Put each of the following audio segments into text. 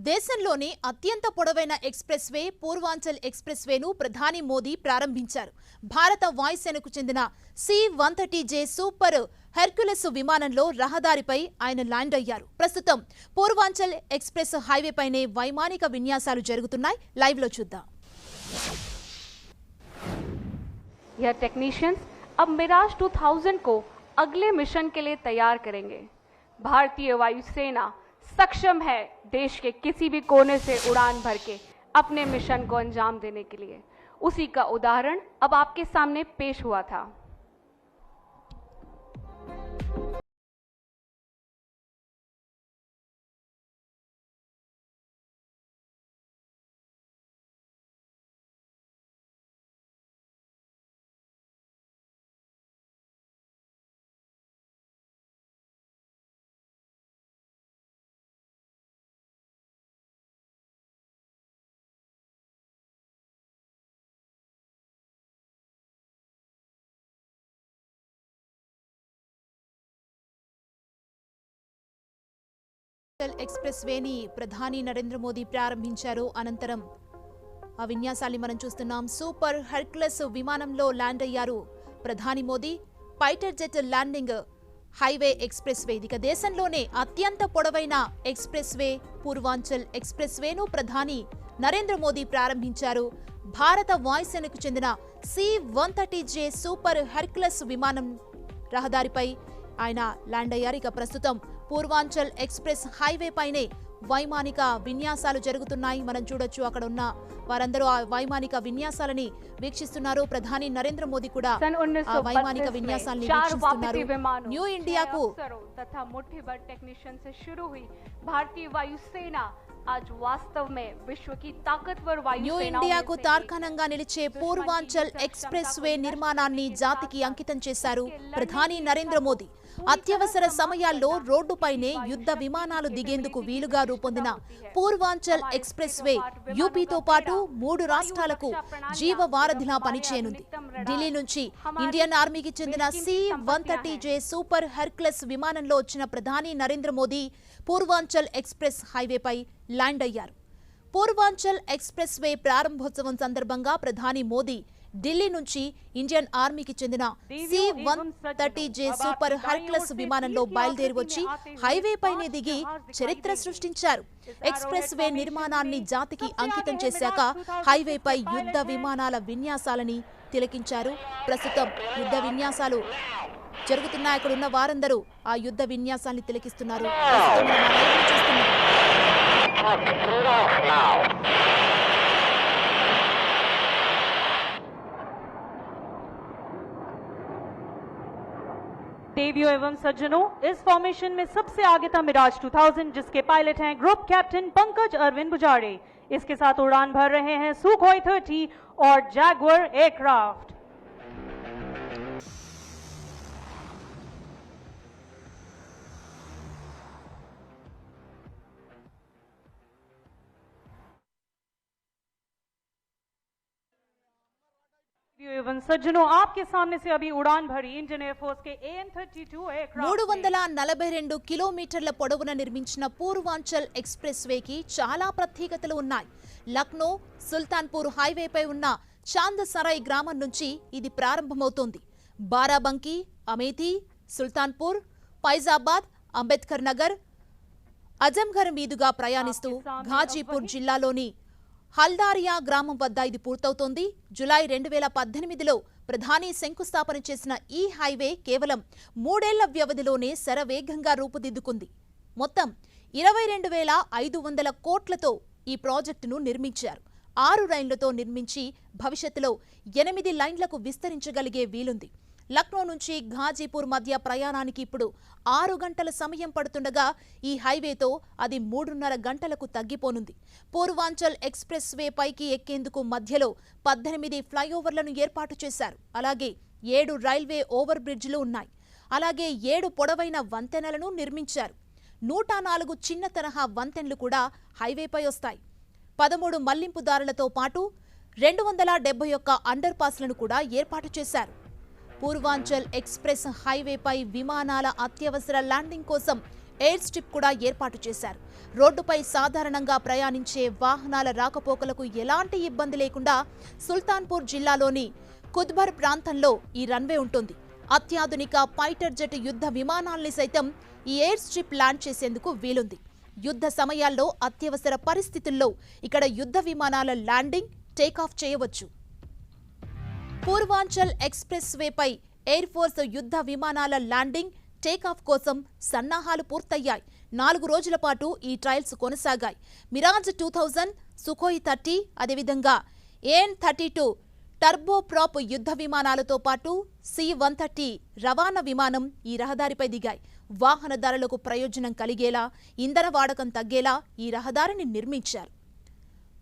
దేశంలోని అత్యంత పొడవైన ఎక్స్‌ప్రెస్ వే పూర్వాంచల్ ఎక్స్‌ప్రెస్ వేను ప్రధాని మోదీ ప్రారంభించారు. భారత వాయుసేనకు చెందిన C-130J సూపర్ హెర్క్యులస్ విమానంలో రహదారిపై ఆయన ల్యాండ్ అయ్యారు. ప్రస్తుతం పూర్వాంచల్ ఎక్స్‌ప్రెస్ హైవేపైనే వైమానిక విన్యాసాలు జరుగుతున్నాయి. లైవ్ లో చూద్దాం. यह टेक्नीशियंस अब मिराज 2000 को अगले मिशन के लिए तैयार करेंगे। भारतीय वायुसेना सक्षम है देश के किसी भी कोने से उड़ान भर के अपने मिशन को अंजाम देने के लिए। उसी का उदाहरण अब आपके सामने पेश हुआ था। ఎక్స్‌ప్రెస్ వేని ప్రధాని నరేంద్ర మోదీ ప్రారంభించారు. అనంతరం ఆ విన్యాసాన్ని మనం చూస్తున్నాం. సూపర్ హెర్క్యులస్ విమానంలో ల్యాండ్ అయ్యారు ప్రధాని Modi. Fighter jet landing highway express way ఇక దేశంలోనే అత్యంత పొడవైన ఎక్స్‌ప్రెస్ వే పూర్వాంచల్ ఎక్స్‌ప్రెస్ వేను ప్రధాని నరేంద్ర మోదీ ప్రారంభించారు. భారత వాయుసేనకు చెందిన C-130J సూపర్ హెర్క్యులస్ విమానం రహదారిపై ఆయన ల్యాండ్ అయ్యారు. ఇక ప్రస్తుతం పూర్వాంచల్ ఎక్స్‌ప్రెస్ హైవే పైనే వైమానిక విన్యాసాలు జరుగుతున్నాయి. మనం చూడొచ్చు, అక్కడ ఉన్న వారందరూ ఆ వైమానిక విన్యాసాలని వీక్షిస్తున్నారు. ప్రధాని నరేంద్ర మోదీ కూడా ఆ వైమానిక విన్యాసాలని వీక్షిస్తున్నారు. న్యూ ఇండియాకు तथा मुट्ठीभर टेक्नीशियन से शुरू हुई भारतीय वायुसेना आज वास्तव में विश्व की ताकतवर న్యూ ఇండియాకు తార్కాణంగా నిలిచే పూర్వాంచల్ ఎక్స్‌ప్రెస్ వే నిర్మాణాన్ని జాతికి అంకితం చేశారు ప్రధాని నరేంద్ర మోదీ. అత్యవసర సమయాల్లో రోడ్డుపైనే యుద్ధ విమానాలు దిగేందుకు వీలుగా రూపొందిన పూర్వాంచల్ ఎక్స్‌ప్రెస్ వే యూపీతో పాటు 3 రాష్ట్రాలకు జీవవారధిలా పనిచేయనుంది. ఢిల్లీ నుంచి ఇండియన్ ఆర్మీకి చెందిన C-130J సూపర్ హెర్క్యులస్ విమానంలో వచ్చిన ప్రధాని నరేంద్ర మోదీ పూర్వాంచల్ ఎక్స్‌ప్రెస్ హైవేపై ల్యాండ్ అయ్యారు. పూర్వాంచల్ ఎక్స్‌ప్రెస్ వే ప్రారంభోత్సవం సందర్భంగా ప్రధాని మోదీ ఢిల్లీ నుంచి ఇండియన్ ఆర్మీకి చెందిన C-130J సూపర్ హెర్క్యులస్ విమానంలో బయలుదేరి వచ్చి హైవే పైనే దిగి చరిత్ర సృష్టించారు. ఎక్స్‌ప్రెస్ వే నిర్మాణాన్ని జాతికి అంకితం చేశాక హైవేపై యుద్ధ విమానాల విన్యాసాలని తిలకించారు. ప్రస్తుతం యుద్ధ విన్యాసాలు జరుగుతున్నాయి. అక్కడ ఉన్న వారందరూ ఆ యుద్ధ విన్యాసాన్ని తిలకిస్తున్నారు. देवियों एवं सज्जनों, इस फॉर्मेशन में सबसे आगे था मिराज 2000 जिसके पायलट हैं ग्रुप कैप्टन पंकज अरविंद बुजाड़े। इसके साथ उड़ान भर रहे हैं सुखोई 30 और जैगुआर एयरक्राफ्ट। एवं सज्जनों, आपके सामने से अभी उड़ान भरी इंडियन एयरफोर्स के AN-32 एयरक्राफ्ट 342 కిలోమీటర్ల పొడవున నిర్మించిన పూర్వాంచల్ ఎక్స్‌ప్రెస్ వేకి చాలా ప్రత్యేకతలు ఉన్నాయి. లక్నో సుల్తాన్పూర్ హైవేపై ఉన్న చాంద్ సరాయ్ గ్రామం నుంచి ఇది ప్రారంభమవుతోంది. బారాబంకీ, అమేథీ, సుల్తాన్పూర్, ఫైజాబాద్, అంబేద్కర్ నగర్, అజంఘర్ మీదుగా ప్రయాణిస్తూ ఘాజీపూర్ జిల్లాలోని హల్దారియా గ్రామం వద్ద ఇది పూర్తవుతోంది. జులై 2018లో ప్రధాని శంకుస్థాపన చేసిన ఈ హైవే కేవలం 3 ఏళ్ల వ్యవధిలోనే శరవేగంగా రూపుదిద్దుకుంది. మొత్తం 22,500 కోట్లతో ఈ ప్రాజెక్టును నిర్మించారు. 6 లైన్లతో నిర్మించి భవిష్యత్తులో 8 లైన్లకు విస్తరించగలిగే వీలుంది. లక్నో నుంచి ఘాజీపూర్ మధ్య ప్రయాణానికి ఇప్పుడు 6 గంటల సమయం పడుతుండగా ఈ హైవేతో అది 3.5 గంటలకు తగ్గిపోనుంది. పూర్వాంచల్ ఎక్స్‌ప్రెస్ వే పైకి ఎక్కేందుకు మధ్యలో 18 ఫ్లైఓవర్లను ఏర్పాటు చేశారు. అలాగే 7 రైల్వే ఓవర్ బ్రిడ్జ్లు ఉన్నాయి. అలాగే 7 పొడవైన వంతెనలను నిర్మించారు. 104 చిన్న తరహా వంతెనలు కూడా హైవేపై వస్తాయి. 13 మళ్లింపు దారులతో పాటు 271 అండర్ పాస్లను కూడా ఏర్పాటు చేశారు. పూర్వాంచల్ ఎక్స్‌ప్రెస్ హైవేపై విమానాల అత్యవసర ల్యాండింగ్ కోసం ఎయిర్ స్ట్రిప్ కూడా ఏర్పాటు చేశారు. రోడ్డుపై సాధారణంగా ప్రయాణించే వాహనాల రాకపోకలకు ఎలాంటి ఇబ్బంది లేకుండా సుల్తాన్పూర్ జిల్లాలోని కుద్బర్ ప్రాంతంలో ఈ రన్వే ఉంటుంది. అత్యాధునిక ఫైటర్ జెట్ యుద్ధ విమానాల్ని సైతం ఈ ఎయిర్ స్ట్రిప్ ల్యాండ్ చేసేందుకు వీలుంది. యుద్ధ సమయాల్లో అత్యవసర పరిస్థితుల్లో ఇక్కడ యుద్ధ విమానాల ల్యాండింగ్, టేకాఫ్ చేయవచ్చు. పూర్వాంచల్ ఎక్స్ప్రెస్ వేపై ఎయిర్ ఫోర్స్ యుద్ధ విమానాల ల్యాండింగ్, టేకాఫ్ కోసం సన్నాహాలు పూర్తయ్యాయి. 4 రోజుల పాటు ఈ ట్రయల్స్ కొనసాగాయి. మిరాజ్ 2000, సుఖోయ్ 30, అదేవిధంగా AN-32 టర్బోప్రాప్ యుద్ధ విమానాలతో పాటు C-130 రవాణా విమానం ఈ రహదారిపై దిగాయి. వాహనదారులకు ప్రయోజనం కలిగేలా, ఇంధన వాడకం తగ్గేలా ఈ రహదారిని నిర్మించారు.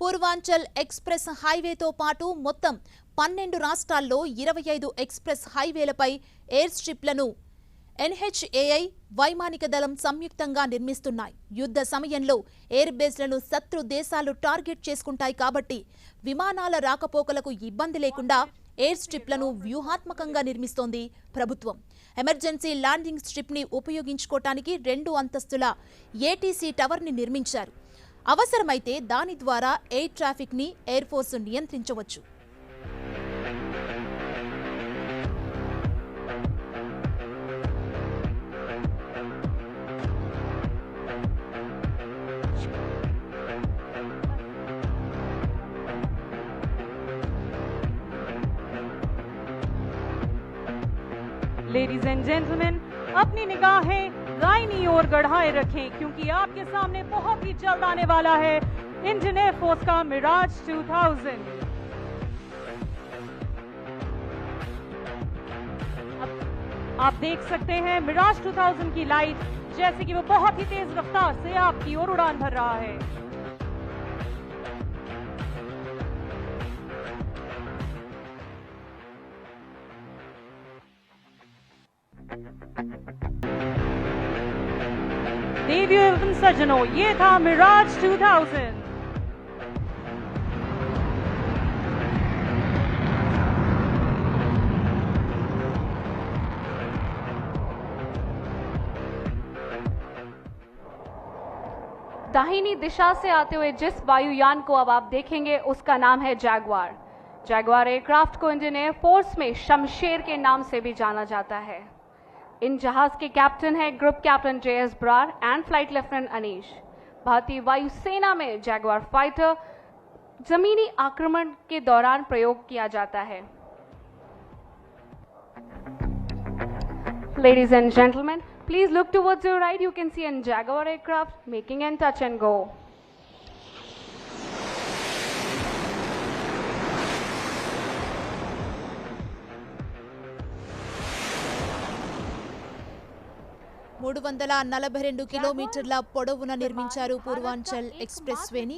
పూర్వాంచల్ ఎక్స్ప్రెస్ హైవేతో పాటు మొత్తం 12 రాష్ట్రాల్లో 25 ఎక్స్ప్రెస్ హైవేలపై ఎయిర్ స్ట్రిప్లను NHAI, వైమానిక దళం సంయుక్తంగా నిర్మిస్తున్నాయి. యుద్ధ సమయంలో ఎయిర్ బేస్లను శత్రు దేశాలు టార్గెట్ చేసుకుంటాయి కాబట్టి విమానాల రాకపోకలకు ఇబ్బంది లేకుండా ఎయిర్ స్ట్రిప్లను వ్యూహాత్మకంగా నిర్మిస్తోంది ప్రభుత్వం. ఎమర్జెన్సీ ల్యాండింగ్ స్ట్రిప్ని ఉపయోగించుకోవటానికి 2 అంతస్తుల ATC టవర్ని నిర్మించారు. అవసరమైతే దాని ద్వారా ఎయిర్ ట్రాఫిక్ని ఎయిర్ ఫోర్స్ నియంత్రించవచ్చు. लेडीज एंड जेंटलमैन, अपनी निगाहें दाहिनी ओर गढ़ाए रखें क्योंकि आपके सामने बहुत ही जल्द आने वाला है इंडियन एयरफोर्स का मिराज 2000। आप देख सकते हैं मिराज 2000 की लाइट जैसे कि वो बहुत ही तेज रफ्तार से आपकी ओर उड़ान भर रहा है। देवियों एवं सज्जनों, ये था मिराज 2000। दाहिनी दिशा से आते हुए जिस वायुयान को अब आप देखेंगे उसका नाम है जैगवार। जैगवार एयरक्राफ्ट को इंडियन एयरफोर्स में शमशेर के नाम से भी जाना जाता है। इन जहाज के कैप्टन है group captain JS Brar and flight lieutenant Anish. भारतीय वायुसेना में जैगवार फाइटर जमीनी आक्रमण के दौरान प्रयोग किया जाता है। Ladies and gentlemen, please look towards your right. You can see a Jaguar aircraft making an touch and go. మూడు 342 కిలోమీటర్ల పొడవున నిర్మించారు పూర్వాంచల్ ఎక్స్ప్రెస్ వేని.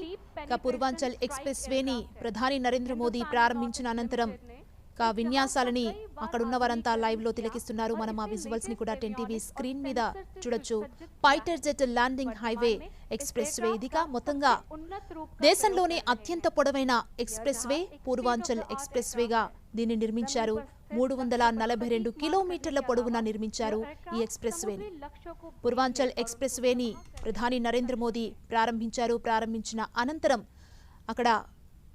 పూర్వాంచల్ ఎక్స్ప్రెస్ వేని ప్రధాని నరేంద్ర మోదీ ప్రారంభించిన అనంతరం విన్యాసాలని అక్కడున్న వారంతా లైవ్ లో తిలకిస్తున్నారు. మనం ఆ విజువల్స్ ని కూడా 10 టీవీ స్క్రీన్ మీద చూడొచ్చు. Fighter jet landing highway express way ఇదిగా మొత్తంగా దేశంలోనే అత్యంత పొడవైన ఎక్స్ప్రెస్ వే పూర్వాంచల్ ఎక్స్ప్రెస్ వేగా దీన్ని నిర్మించారు. 342 కిలోమీటర్ల పొడవున నిర్మించారు ఈ ఎక్స్ప్రెస్ వేని. పూర్వాంచల్ ఎక్స్ప్రెస్ వేని ప్రధాని నరేంద్ర మోదీ ప్రారంభించారు. ప్రారంభించిన అనంతరం అక్కడ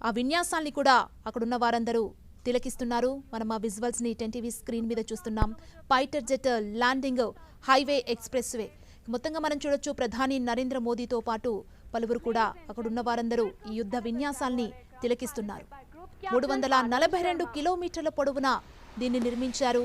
ఆ విన్యాసాల్ని కూడా అక్కడున్న వారందరూ తిలకిస్తున్నారు. మనం ఆ విజువల్స్ ని 10 టీవీ స్క్రీన్ మీద చూస్తున్నాం. Fighter jet landing highway express way మొత్తంగా మనం చూడొచ్చు. ప్రధాని నరేంద్ర మోదీతో పాటు పలువురు కూడా అక్కడున్న వారందరూ ఈ యుద్ధ విన్యాసాల్ని తిలకిస్తున్నారు. 342 కిలోమీటర్ల పొడవున దీన్ని నిర్మించారు.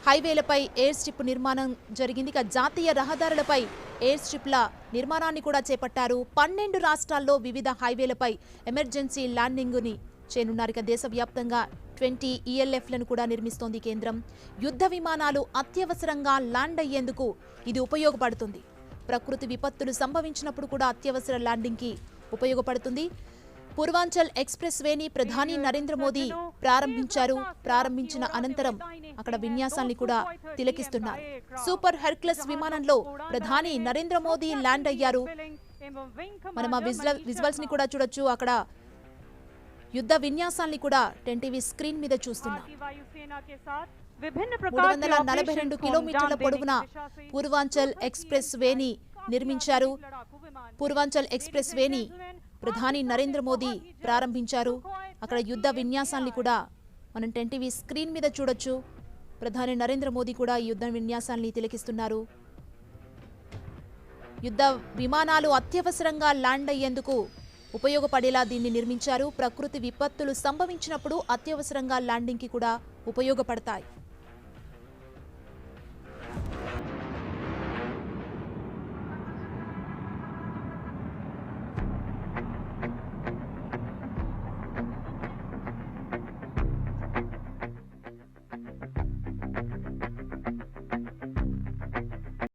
హైవేలపై ఎయిర్ స్ట్రిప్ నిర్మాణం జరిగింది. జాతీయ రహదారులపై ఎయిర్ స్ట్రిప్ల నిర్మాణాన్ని కూడా చేపట్టారు. 12 రాష్ట్రాల్లో వివిధ హైవేలపై ఎమర్జెన్సీ ల్యాండింగ్ని చేయనున్నారు. దేశవ్యాప్తంగా 20 ELFలను కూడా నిర్మిస్తోంది కేంద్రం. యుద్ధ విమానాలు అత్యవసరంగా ల్యాండ్ అయ్యేందుకు ఇది ఉపయోగపడుతుంది. ప్రకృతి విపత్తులు సంభవించినప్పుడు కూడా అత్యవసర ల్యాండింగ్కి ఉపయోగపడుతుంది. పూర్వాంచల్ ఎక్స్ప్రెస్ వేని ప్రధాని నరేంద్ర మోదీ ప్రారంభించారు. ప్రారంభించిన అనంతరం అక్కడ విన్యాసాల్ని కూడా తిలకిస్తున్నారు. సూపర్ హెర్క్యులస్ విమానంలో ప్రధాని నరేంద్ర మోదీ ల్యాండ్ అయ్యారు. మనం ఆ విజువల్స్ ని కూడా చూడొచ్చు. అక్కడ యుద్ధ విన్యాసాల్ని కూడా 10 టీవీ స్క్రీన్ మీద చూస్తున్నాం. विभिन्न प्रकार के 342 ऑपरेशंस को కిలోమీటర్ల अंजाम పొడవున देने की दिशा से పూర్వాంచల్ ఎక్స్ప్రెస్ వేని నిర్మించారు. పూర్వాంచల్ ఎక్స్ప్రెస్ వేని ప్రధాని నరేంద్ర మోదీ ప్రారంభించారు. అక్కడ యుద్ధ విన్యాసాల్ని కూడా మనం 10 టీవీ స్క్రీన్ మీద చూడొచ్చు. ప్రధాని నరేంద్ర మోదీ కూడా ఈ యుద్ధ విన్యాసాల్ని తిలకిస్తున్నారు. యుద్ధ విమానాలు అత్యవసరంగా ల్యాండ్ అయ్యేందుకు ఉపయోగపడేలా దీన్ని నిర్మించారు. ప్రకృతి విపత్తులు సంభవించినప్పుడు అత్యవసరంగా ల్యాండింగ్కి కూడా ఉపయోగపడతాయి.